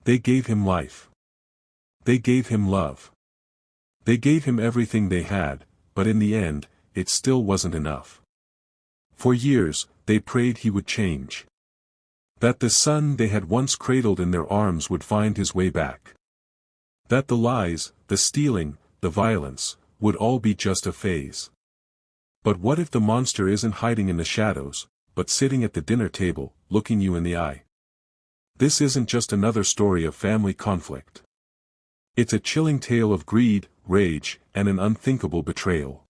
They gave him life. They gave him love. They gave him everything they had, but in the end, it still wasn't enough. For years, they prayed he would change. That the son they had once cradled in their arms would find his way back. That the lies, the stealing, the violence, would all be just a phase. But what if the monster isn't hiding in the shadows, but sitting at the dinner table, looking you in the eye? This isn't just another story of family conflict. It's a chilling tale of greed, rage, and an unthinkable betrayal.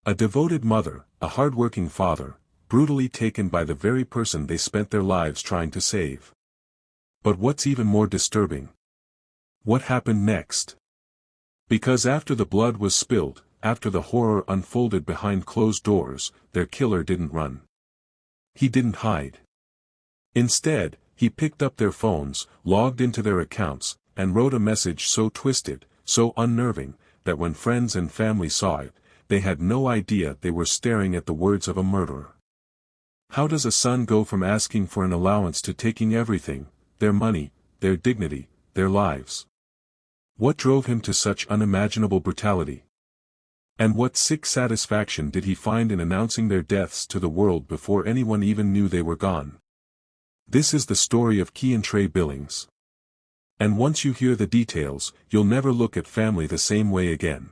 A devoted mother, a hardworking father, brutally taken by the very person they spent their lives trying to save. But what's even more disturbing? What happened next? Because after the blood was spilled, after the horror unfolded behind closed doors, their killer didn't run. He didn't hide. Instead, he picked up their phones, logged into their accounts, and wrote a message so twisted, so unnerving, that when friends and family saw it, they had no idea they were staring at the words of a murderer. How does a son go from asking for an allowance to taking everything, their money, their dignity, their lives? What drove him to such unimaginable brutality? And what sick satisfaction did he find in announcing their deaths to the world before anyone even knew they were gone? This is the story of Keontray Billings. And once you hear the details, you'll never look at family the same way again.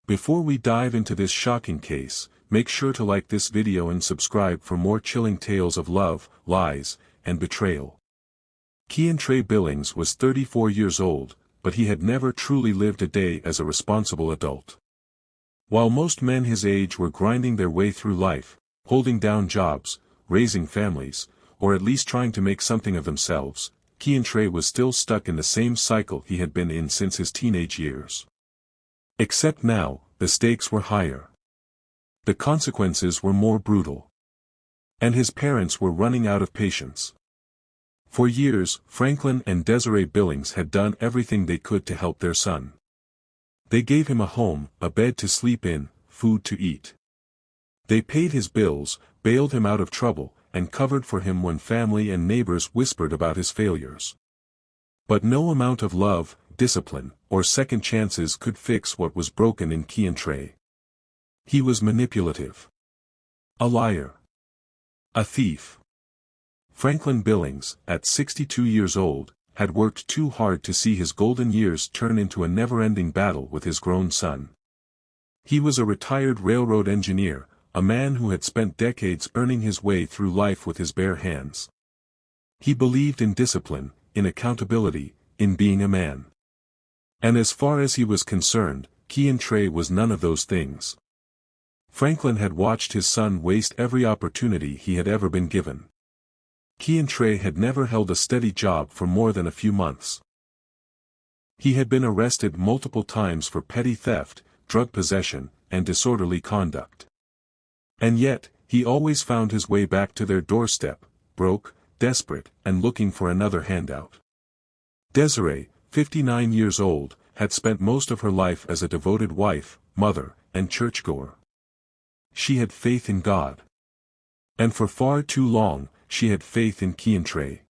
Before we dive into this shocking case, make sure to like this video and subscribe for more chilling tales of love, lies, and betrayal. Keontray Billings was 34 years old, but he had never truly lived a day as a responsible adult. While most men his age were grinding their way through life, holding down jobs, raising families, or at least trying to make something of themselves, Keontray was still stuck in the same cycle he had been in since his teenage years. Except now, the stakes were higher. The consequences were more brutal. And his parents were running out of patience. For years, Franklin and Desiree Billings had done everything they could to help their son. They gave him a home, a bed to sleep in, food to eat. They paid his bills, bailed him out of trouble, and covered for him when family and neighbors whispered about his failures. But no amount of love, discipline, or second chances could fix what was broken in Keontray. He was manipulative. A liar. A thief. Franklin Billings, at 62 years old, had worked too hard to see his golden years turn into a never-ending battle with his grown son. He was a retired railroad engineer, a man who had spent decades earning his way through life with his bare hands. He believed in discipline, in accountability, in being a man. And as far as he was concerned, Keontray was none of those things. Franklin had watched his son waste every opportunity he had ever been given. Keontray had never held a steady job for more than a few months. He had been arrested multiple times for petty theft, drug possession, and disorderly conduct. And yet, he always found his way back to their doorstep, broke, desperate, and looking for another handout. Desiree, 59 years old, had spent most of her life as a devoted wife, mother, and churchgoer. She had faith in God. And for far too long, she had faith in Keontray.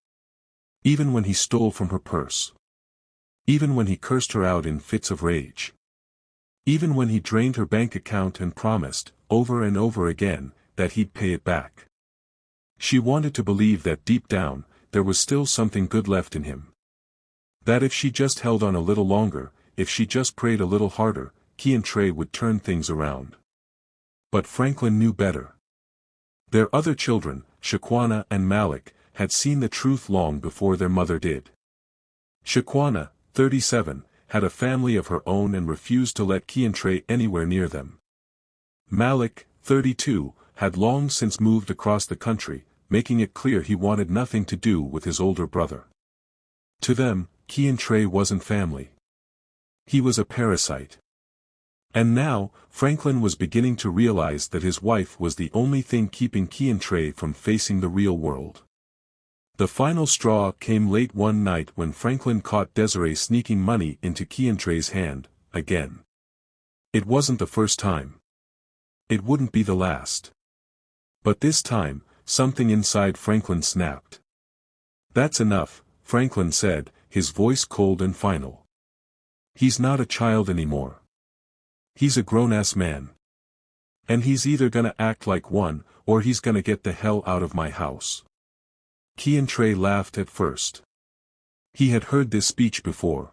Even when he stole from her purse. Even when he cursed her out in fits of rage. Even when he drained her bank account and promised, over and over again, that he'd pay it back. She wanted to believe that deep down, there was still something good left in him. That if she just held on a little longer, if she just prayed a little harder, Keontray would turn things around. But Franklin knew better. Their other children, Shaquana and Malik, had seen the truth long before their mother did. Shaquana, 37, had a family of her own and refused to let Keontray anywhere near them. Malik, 32, had long since moved across the country, making it clear he wanted nothing to do with his older brother. To them, Keontray wasn't family. He was a parasite. And now, Franklin was beginning to realize that his wife was the only thing keeping Keontray from facing the real world. The final straw came late one night when Franklin caught Desiree sneaking money into Keontray's hand, again. It wasn't the first time. It wouldn't be the last. But this time, something inside Franklin snapped. That's enough, Franklin said, his voice cold and final. He's not a child anymore. He's a grown-ass man. And he's either gonna act like one, or he's gonna get the hell out of my house. Keontray laughed at first. He had heard this speech before.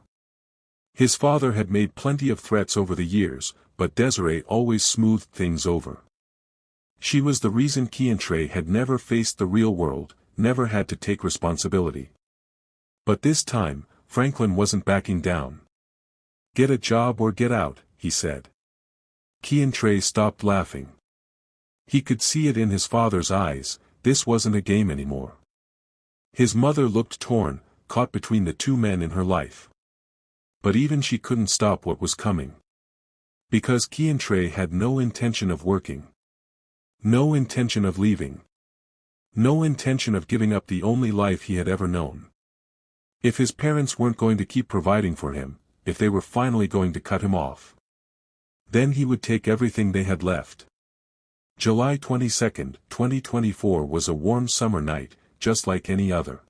His father had made plenty of threats over the years, but Desiree always smoothed things over. She was the reason Keontray had never faced the real world, never had to take responsibility. But this time, Franklin wasn't backing down. Get a job or get out, he said. Keontray stopped laughing. He could see it in his father's eyes, this wasn't a game anymore. His mother looked torn, caught between the two men in her life. But even she couldn't stop what was coming. Because Keontray had no intention of working. No intention of leaving. No intention of giving up the only life he had ever known. If his parents weren't going to keep providing for him, if they were finally going to cut him off, then he would take everything they had left. July 22, 2024 was a warm summer night, just like any other.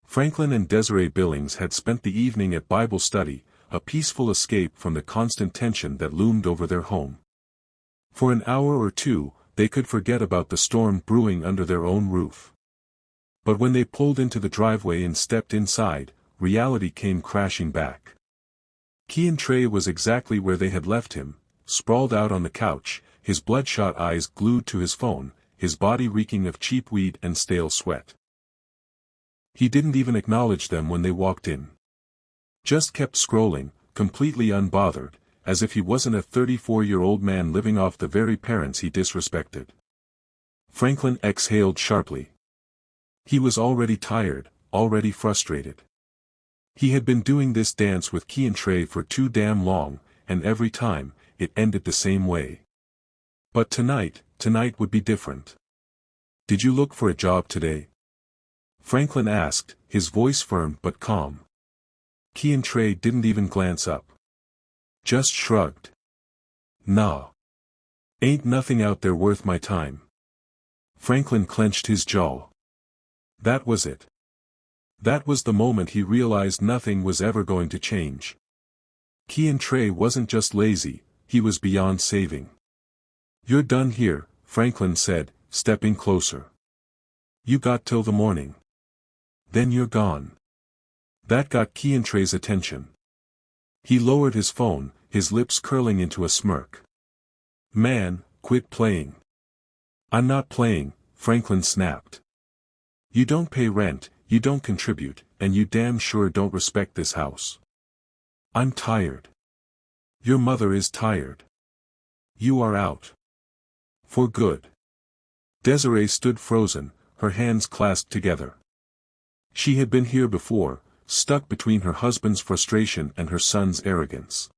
Franklin and Desiree Billings had spent the evening at Bible study, a peaceful escape from the constant tension that loomed over their home. For an hour or two, they could forget about the storm brewing under their own roof. But when they pulled into the driveway and stepped inside, reality came crashing back. Keontray was exactly where they had left him, sprawled out on the couch, his bloodshot eyes glued to his phone, his body reeking of cheap weed and stale sweat. He didn't even acknowledge them when they walked in. Just kept scrolling, completely unbothered, as if he wasn't a 34-year-old man living off the very parents he disrespected. Franklin exhaled sharply. He was already tired, already frustrated. He had been doing this dance with Keontray for too damn long, and every time, it ended the same way. But tonight would be different. Did you look for a job today? Franklin asked, his voice firm but calm. Keontray didn't even glance up. Just shrugged. Nah. Ain't nothing out there worth my time. Franklin clenched his jaw. That was it. That was the moment he realized nothing was ever going to change. Keontray wasn't just lazy, he was beyond saving. You're done here, Franklin said, stepping closer. You got till the morning. Then you're gone. That got Keontray's attention. He lowered his phone, his lips curling into a smirk. Man, quit playing. I'm not playing, Franklin snapped. You don't pay rent, you don't contribute, and you damn sure don't respect this house. I'm tired. Your mother is tired. You are out. For good. Desiree stood frozen, her hands clasped together. She had been here before, stuck between her husband's frustration and her son's arrogance.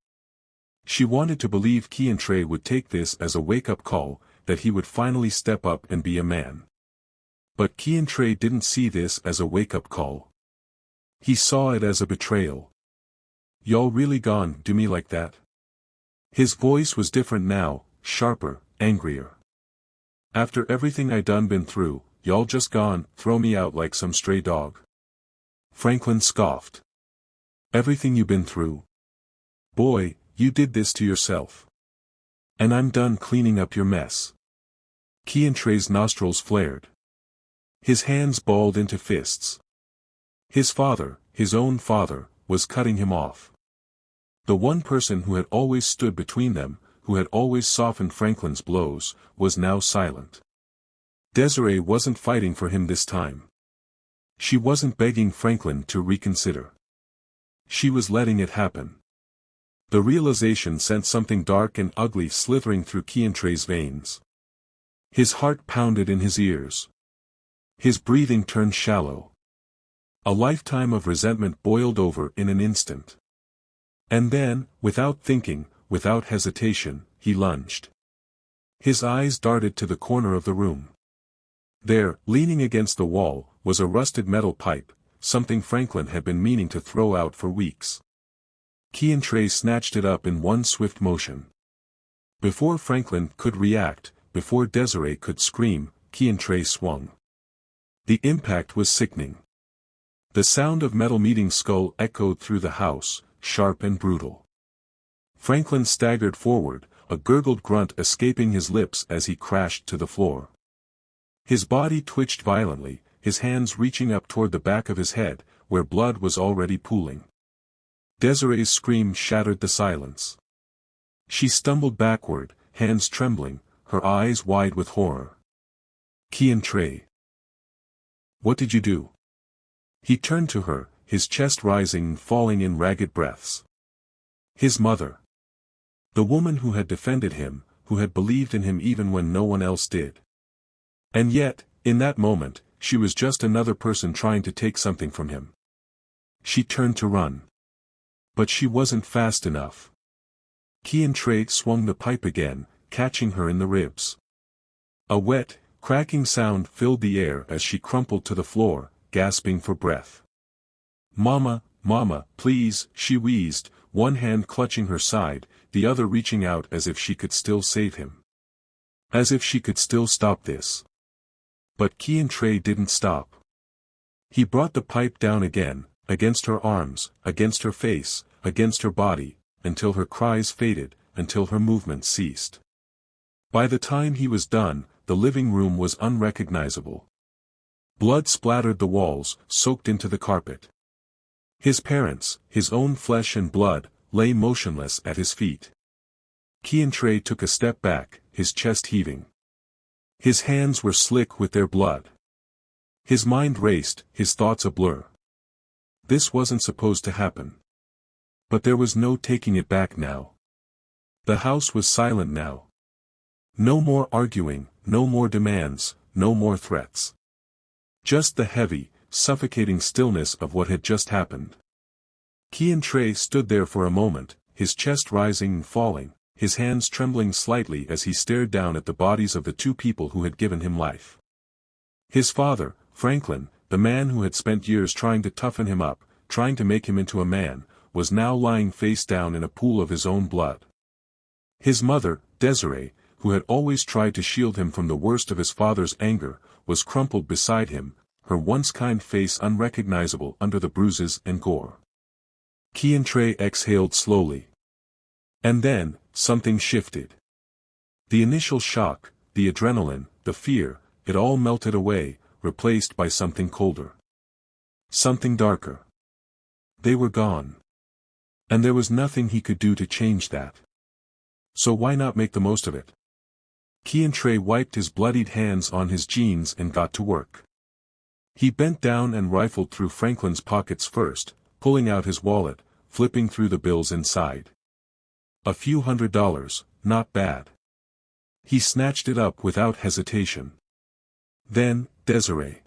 She wanted to believe Keontray would take this as a wake-up call, that he would finally step up and be a man. But Keontray didn't see this as a wake-up call. He saw it as a betrayal. Y'all really gone do me like that? His voice was different now, sharper, angrier. After everything I done been through, y'all just gone, throw me out like some stray dog? Franklin scoffed. Everything you been through? Boy, you did this to yourself. And I'm done cleaning up your mess. Keontray's nostrils flared. His hands balled into fists. His father, his own father, was cutting him off. The one person who had always stood between them, who had always softened Franklin's blows, was now silent. Desiree wasn't fighting for him this time. She wasn't begging Franklin to reconsider. She was letting it happen. The realization sent something dark and ugly slithering through Keontray's veins. His heart pounded in his ears. His breathing turned shallow. A lifetime of resentment boiled over in an instant. And then, without thinking, without hesitation, he lunged. His eyes darted to the corner of the room. There, leaning against the wall, was a rusted metal pipe, something Franklin had been meaning to throw out for weeks. Keontray snatched it up in one swift motion. Before Franklin could react, before Desiree could scream, Keontray swung. The impact was sickening. The sound of metal meeting skull echoed through the house, sharp and brutal. Franklin staggered forward, a gurgled grunt escaping his lips as he crashed to the floor. His body twitched violently, his hands reaching up toward the back of his head, where blood was already pooling. Desiree's scream shattered the silence. She stumbled backward, hands trembling, her eyes wide with horror. Keontray. What did you do? He turned to her, his chest rising and falling in ragged breaths. His mother. The woman who had defended him, who had believed in him even when no one else did. And yet, in that moment, she was just another person trying to take something from him. She turned to run. But she wasn't fast enough. Keontray swung the pipe again, catching her in the ribs. A wet, cracking sound filled the air as she crumpled to the floor, gasping for breath. "Mama, Mama, please," she wheezed, one hand clutching her side, the other reaching out as if she could still save him. As if she could still stop this. But Keontray didn't stop. He brought the pipe down again, against her arms, against her face, against her body, until her cries faded, until her movements ceased. By the time he was done, the living room was unrecognizable. Blood splattered the walls, soaked into the carpet. His parents, his own flesh and blood, lay motionless at his feet. Keontray took a step back, his chest heaving. His hands were slick with their blood. His mind raced, his thoughts a blur. This wasn't supposed to happen. But there was no taking it back now. The house was silent now. No more arguing, no more demands, no more threats. Just the heavy, suffocating stillness of what had just happened. Keontray stood there for a moment, his chest rising and falling, his hands trembling slightly as he stared down at the bodies of the two people who had given him life. His father, Franklin, the man who had spent years trying to toughen him up, trying to make him into a man, was now lying face down in a pool of his own blood. His mother, Desiree, who had always tried to shield him from the worst of his father's anger, was crumpled beside him, her once kind face unrecognizable under the bruises and gore. Keontray exhaled slowly. And then, something shifted. The initial shock, the adrenaline, the fear, it all melted away, replaced by something colder. Something darker. They were gone. And there was nothing he could do to change that. So why not make the most of it? Keontray wiped his bloodied hands on his jeans and got to work. He bent down and rifled through Franklin's pockets first, pulling out his wallet, flipping through the bills inside. A few $100s, not bad. He snatched it up without hesitation. Then, Desiree.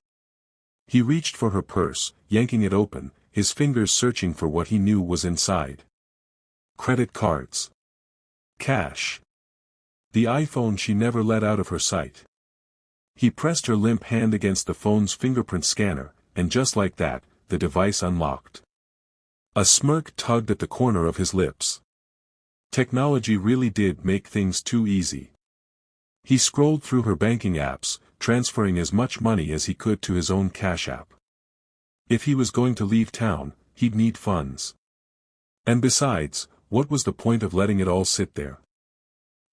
He reached for her purse, yanking it open, his fingers searching for what he knew was inside. Credit cards. Cash. The iPhone she never let out of her sight. He pressed her limp hand against the phone's fingerprint scanner, and just like that, the device unlocked. A smirk tugged at the corner of his lips. Technology really did make things too easy. He scrolled through her banking apps, transferring as much money as he could to his own Cash App. If he was going to leave town, he'd need funds. And besides, what was the point of letting it all sit there?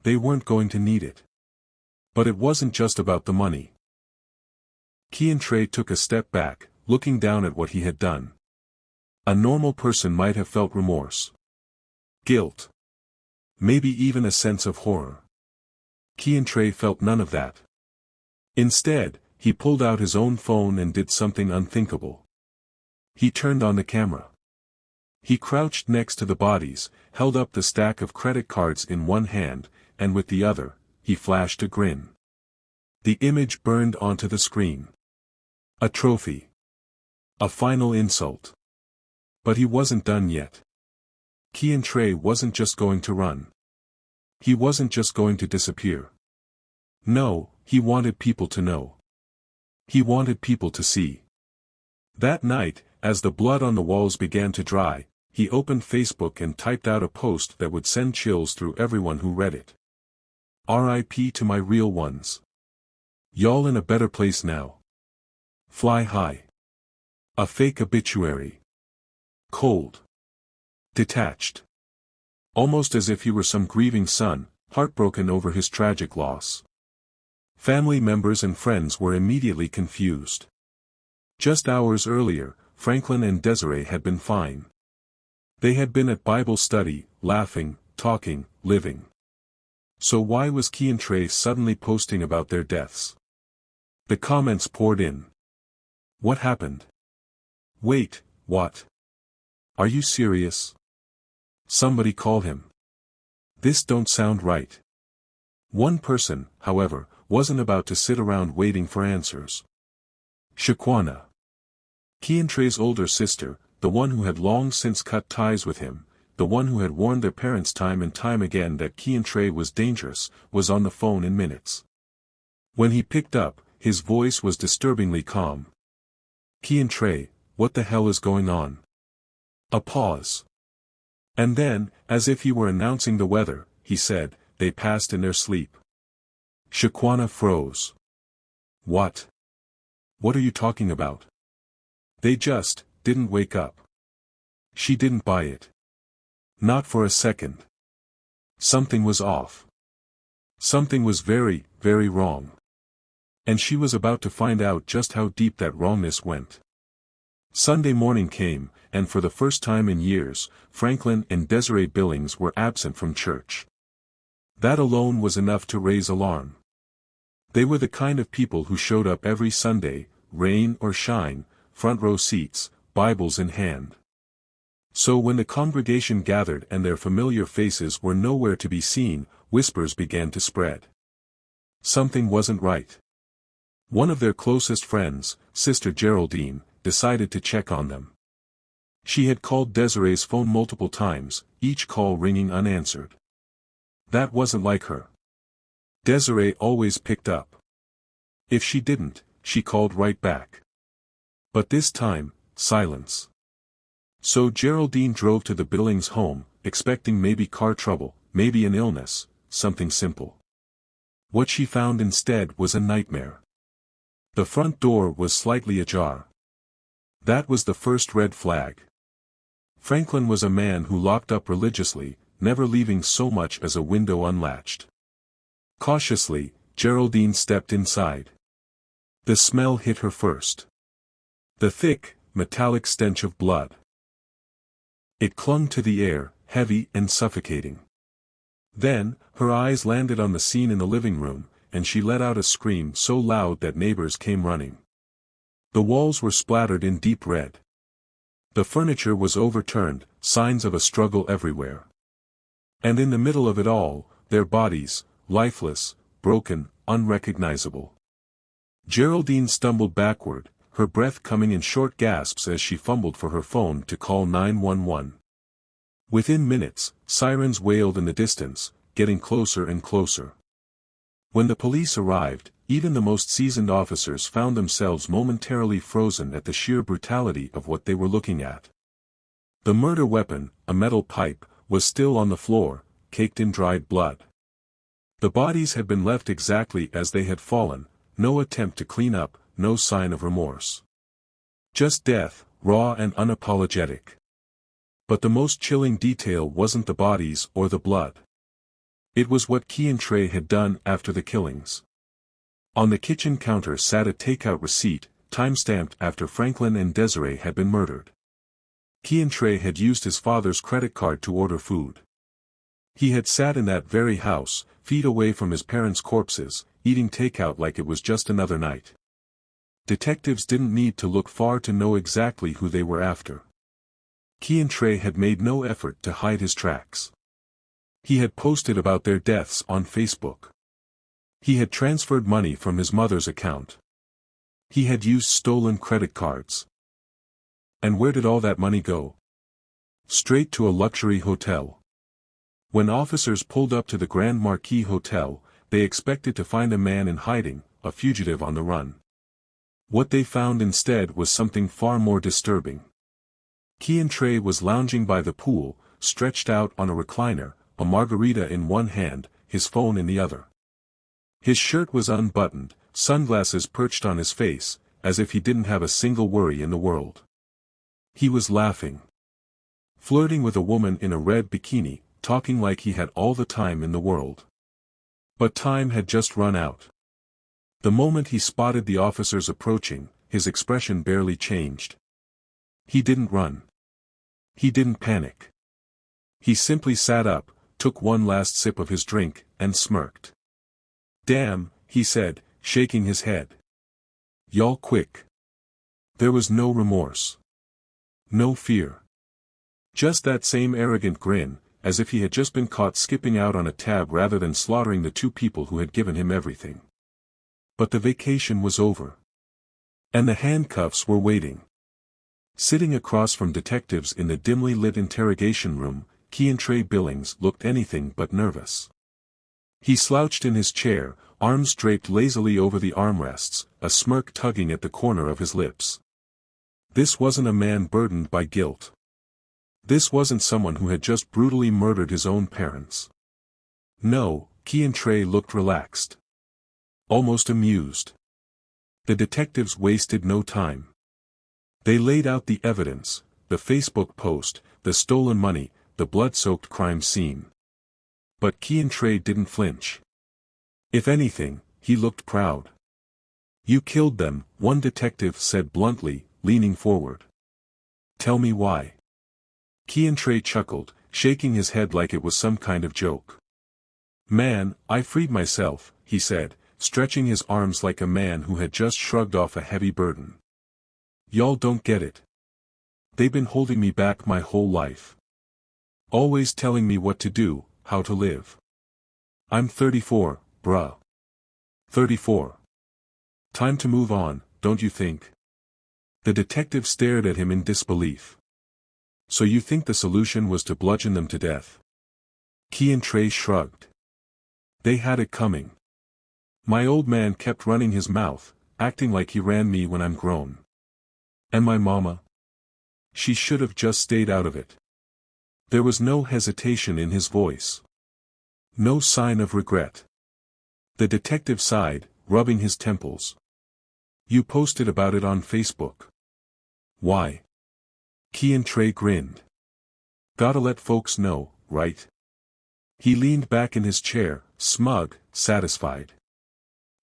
They weren't going to need it. But it wasn't just about the money. Keontray took a step back, looking down at what he had done. A normal person might have felt remorse. Guilt. Maybe even a sense of horror. Keontray felt none of that. Instead, he pulled out his own phone and did something unthinkable. He turned on the camera. He crouched next to the bodies, held up the stack of credit cards in one hand, and with the other, he flashed a grin. The image burned onto the screen. A trophy. A final insult. But he wasn't done yet. Keontray wasn't just going to run. He wasn't just going to disappear. No, he wanted people to know. He wanted people to see. That night, as the blood on the walls began to dry, he opened Facebook and typed out a post that would send chills through everyone who read it. R.I.P. to my real ones. Y'all in a better place now. Fly high. A fake obituary. Cold. Detached. Almost as if he were some grieving son, heartbroken over his tragic loss. Family members and friends were immediately confused. Just hours earlier, Franklin and Desiree had been fine. They had been at Bible study, laughing, talking, living. So why was Keontray suddenly posting about their deaths? The comments poured in. What happened? Wait, what? Are you serious? Somebody call him. This don't sound right. One person, however, wasn't about to sit around waiting for answers. Shaquana. Keontray's older sister, the one who had long since cut ties with him, the one who had warned their parents time and time again that Keontray was dangerous, was on the phone in minutes. When he picked up, his voice was disturbingly calm. Keontray, what the hell is going on? A pause. And then, as if he were announcing the weather, he said, they passed in their sleep. Shaquana froze. What? What are you talking about? They just didn't wake up. She didn't buy it. Not for a second. Something was off. Something was very, very wrong. And she was about to find out just how deep that wrongness went. Sunday morning came, and for the first time in years, Franklin and Desiree Billings were absent from church. That alone was enough to raise alarm. They were the kind of people who showed up every Sunday, rain or shine, front row seats, Bibles in hand. So when the congregation gathered and their familiar faces were nowhere to be seen, whispers began to spread. Something wasn't right. One of their closest friends, Sister Geraldine, decided to check on them. She had called Desiree's phone multiple times, each call ringing unanswered. That wasn't like her. Desiree always picked up. If she didn't, she called right back. But this time, silence. So Geraldine drove to the Billings home, expecting maybe car trouble, maybe an illness, something simple. What she found instead was a nightmare. The front door was slightly ajar. That was the first red flag. Franklin was a man who locked up religiously, never leaving so much as a window unlatched. Cautiously, Geraldine stepped inside. The smell hit her first. The thick, metallic stench of blood. It clung to the air, heavy and suffocating. Then, her eyes landed on the scene in the living room, and she let out a scream so loud that neighbors came running. The walls were splattered in deep red. The furniture was overturned, signs of a struggle everywhere. And in the middle of it all, their bodies, lifeless, broken, unrecognizable. Geraldine stumbled backward, her breath coming in short gasps as she fumbled for her phone to call 911. Within minutes, sirens wailed in the distance, getting closer and closer. When the police arrived, even the most seasoned officers found themselves momentarily frozen at the sheer brutality of what they were looking at. The murder weapon, a metal pipe, was still on the floor, caked in dried blood. The bodies had been left exactly as they had fallen, no attempt to clean up, no sign of remorse. Just death, raw and unapologetic. But the most chilling detail wasn't the bodies or the blood. It was what Keontray had done after the killings. On the kitchen counter sat a takeout receipt, time-stamped after Franklin and Desiree had been murdered. Keontray had used his father's credit card to order food. He had sat in that very house, feet away from his parents' corpses, eating takeout like it was just another night. Detectives didn't need to look far to know exactly who they were after. Keontray had made no effort to hide his tracks. He had posted about their deaths on Facebook. He had transferred money from his mother's account. He had used stolen credit cards. And where did all that money go? Straight to a luxury hotel. When officers pulled up to the Grand Marquis Hotel, they expected to find a man in hiding, a fugitive on the run. What they found instead was something far more disturbing. Keontray was lounging by the pool, stretched out on a recliner, a margarita in one hand, his phone in the other. His shirt was unbuttoned, sunglasses perched on his face, as if he didn't have a single worry in the world. He was laughing. Flirting with a woman in a red bikini, talking like he had all the time in the world. But time had just run out. The moment he spotted the officers approaching, his expression barely changed. He didn't run. He didn't panic. He simply sat up, took one last sip of his drink, and smirked. "Damn," he said, shaking his head. "Y'all quick." There was no remorse. No fear. Just that same arrogant grin, as if he had just been caught skipping out on a tab rather than slaughtering the two people who had given him everything. But the vacation was over. And the handcuffs were waiting. Sitting across from detectives in the dimly lit interrogation room, Keontray Billings looked anything but nervous. He slouched in his chair, arms draped lazily over the armrests, a smirk tugging at the corner of his lips. This wasn't a man burdened by guilt. This wasn't someone who had just brutally murdered his own parents. No, Keontray looked relaxed. Almost amused. The detectives wasted no time. They laid out the evidence, the Facebook post, the stolen money, the blood-soaked crime scene. But Keontray didn't flinch. If anything, he looked proud. "You killed them," one detective said bluntly, leaning forward. "Tell me why." Keontray chuckled, shaking his head like it was some kind of joke. "Man, I freed myself," he said, stretching his arms like a man who had just shrugged off a heavy burden. "Y'all don't get it. They've been holding me back my whole life. Always telling me what to do, how to live. I'm 34, bruh. 34. Time to move on, don't you think?" The detective stared at him in disbelief. "So you think the solution was to bludgeon them to death?" Keontray shrugged. "They had it coming. My old man kept running his mouth, acting like he ran me when I'm grown. And my mama? She should have just stayed out of it." There was no hesitation in his voice. No sign of regret. The detective sighed, rubbing his temples. "You posted about it on Facebook. Why?" Keontray grinned. "Gotta let folks know, right?" He leaned back in his chair, smug, satisfied.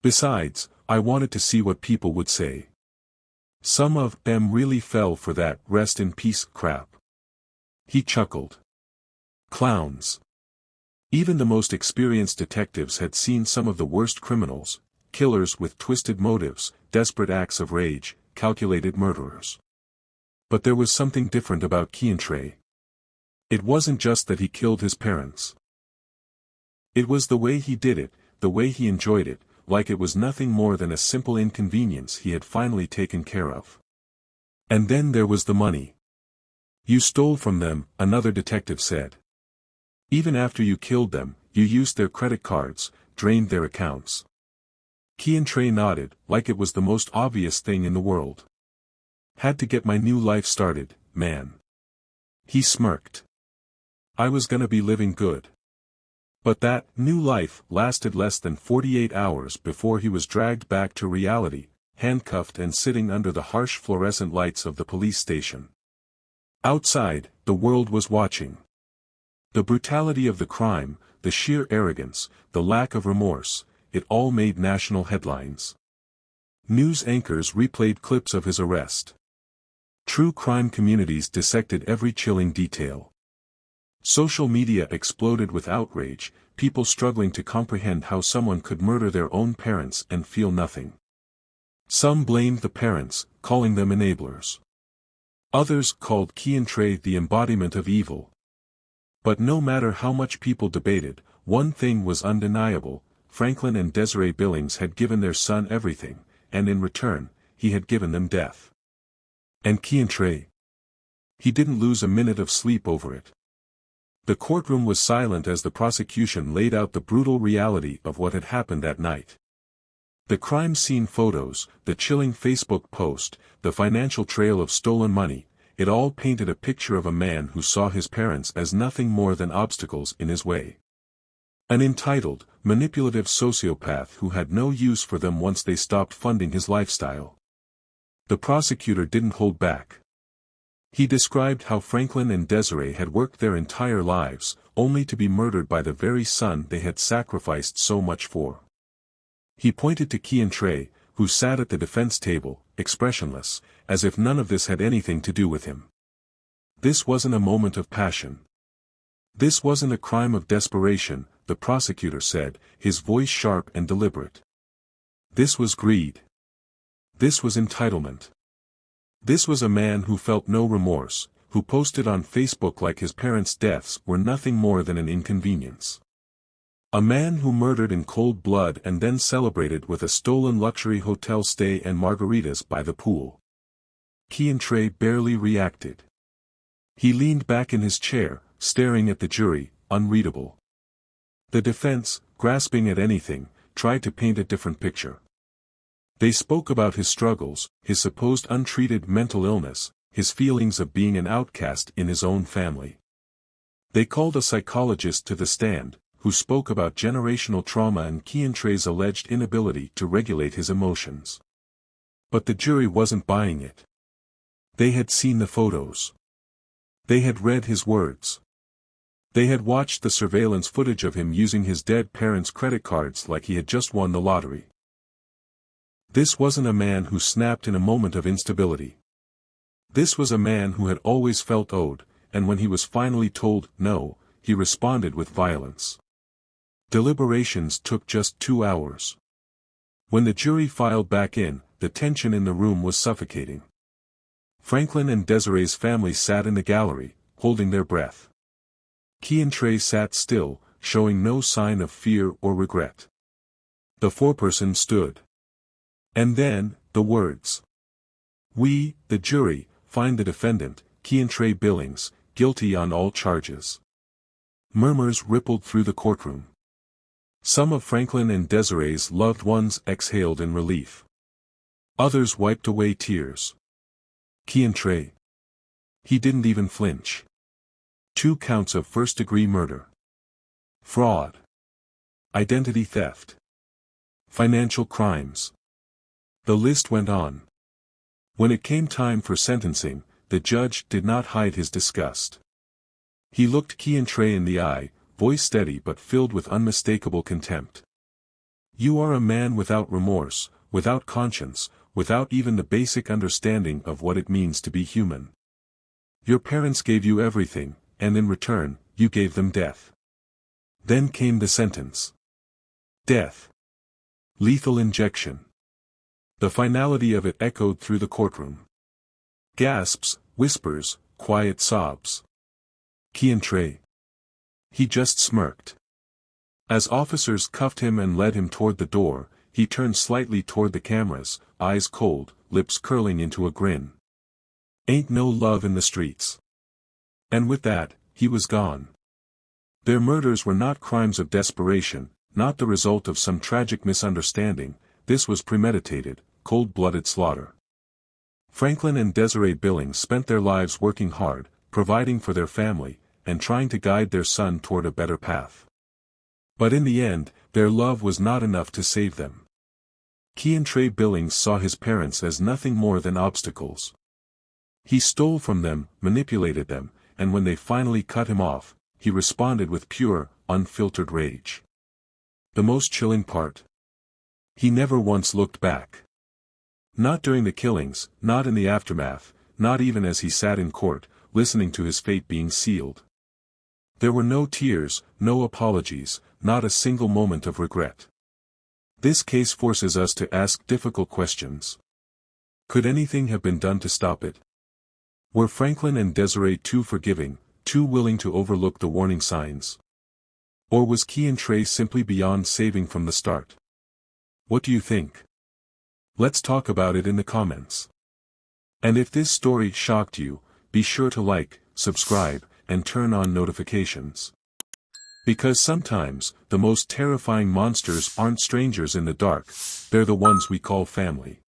"Besides, I wanted to see what people would say. Some of them really fell for that rest in peace crap." He chuckled. Clowns. Even the most experienced detectives had seen some of the worst criminals, killers with twisted motives, desperate acts of rage, calculated murderers. But there was something different about Keontray. It wasn't just that he killed his parents. It was the way he did it, the way he enjoyed it, like it was nothing more than a simple inconvenience he had finally taken care of. And then there was the money. "You stole from them," another detective said. "Even after you killed them, you used their credit cards, drained their accounts." Keontray nodded, like it was the most obvious thing in the world. "Had to get my new life started, man." He smirked. "I was gonna be living good." But that new life lasted less than 48 hours before he was dragged back to reality, handcuffed and sitting under the harsh fluorescent lights of the police station. Outside, the world was watching. The brutality of the crime, the sheer arrogance, the lack of remorse, it all made national headlines. News anchors replayed clips of his arrest. True crime communities dissected every chilling detail. Social media exploded with outrage, people struggling to comprehend how someone could murder their own parents and feel nothing. Some blamed the parents, calling them enablers. Others called Keontray the embodiment of evil. But no matter how much people debated, one thing was undeniable: Franklin and Desiree Billings had given their son everything, and in return, he had given them death. And Keontray? He didn't lose a minute of sleep over it. The courtroom was silent as the prosecution laid out the brutal reality of what had happened that night. The crime scene photos, the chilling Facebook post, the financial trail of stolen money, it all painted a picture of a man who saw his parents as nothing more than obstacles in his way. An entitled, manipulative sociopath who had no use for them once they stopped funding his lifestyle. The prosecutor didn't hold back. He described how Franklin and Desiree had worked their entire lives, only to be murdered by the very son they had sacrificed so much for. He pointed to Keontray, who sat at the defense table, expressionless, as if none of this had anything to do with him. This wasn't a moment of passion. This wasn't a crime of desperation, the prosecutor said, his voice sharp and deliberate. This was greed. This was entitlement. This was a man who felt no remorse, who posted on Facebook like his parents' deaths were nothing more than an inconvenience. A man who murdered in cold blood and then celebrated with a stolen luxury hotel stay and margaritas by the pool. Keontray barely reacted. He leaned back in his chair, staring at the jury, unreadable. The defense, grasping at anything, tried to paint a different picture. They spoke about his struggles, his supposed untreated mental illness, his feelings of being an outcast in his own family. They called a psychologist to the stand, who spoke about generational trauma and Keontray's alleged inability to regulate his emotions. But the jury wasn't buying it. They had seen the photos. They had read his words. They had watched the surveillance footage of him using his dead parents' credit cards like he had just won the lottery. This wasn't a man who snapped in a moment of instability. This was a man who had always felt owed, and when he was finally told no, he responded with violence. Deliberations took just 2 hours. When the jury filed back in, the tension in the room was suffocating. Franklin and Desiree's family sat in the gallery, holding their breath. Keontray sat still, showing no sign of fear or regret. The foreperson stood. And then, the words. We, the jury, find the defendant, Keontray Billings, guilty on all charges. Murmurs rippled through the courtroom. Some of Franklin and Desiree's loved ones exhaled in relief. Others wiped away tears. Keontray. He didn't even flinch. 2 counts of first-degree murder. Fraud. Identity theft. Financial crimes. The list went on. When it came time for sentencing, the judge did not hide his disgust. He looked Keontray in the eye, voice steady but filled with unmistakable contempt. You are a man without remorse, without conscience, without even the basic understanding of what it means to be human. Your parents gave you everything, and in return, you gave them death. Then came the sentence. Death. Lethal injection. The finality of it echoed through the courtroom. Gasps, whispers, quiet sobs. Keontray. He just smirked. As officers cuffed him and led him toward the door, he turned slightly toward the cameras, eyes cold, lips curling into a grin. Ain't no love in the streets. And with that, he was gone. Their murders were not crimes of desperation, not the result of some tragic misunderstanding. This was premeditated, cold-blooded slaughter. Franklin and Desiree Billings spent their lives working hard, providing for their family, and trying to guide their son toward a better path. But in the end, their love was not enough to save them. Keontray Billings saw his parents as nothing more than obstacles. He stole from them, manipulated them, and when they finally cut him off, he responded with pure, unfiltered rage. The most chilling part? He never once looked back. Not during the killings, not in the aftermath, not even as he sat in court, listening to his fate being sealed. There were no tears, no apologies, not a single moment of regret. This case forces us to ask difficult questions. Could anything have been done to stop it? Were Franklin and Desiree too forgiving, too willing to overlook the warning signs? Or was Keontray simply beyond saving from the start? What do you think? Let's talk about it in the comments. And if this story shocked you, be sure to like, subscribe, and turn on notifications. Because sometimes, the most terrifying monsters aren't strangers in the dark, they're the ones we call family.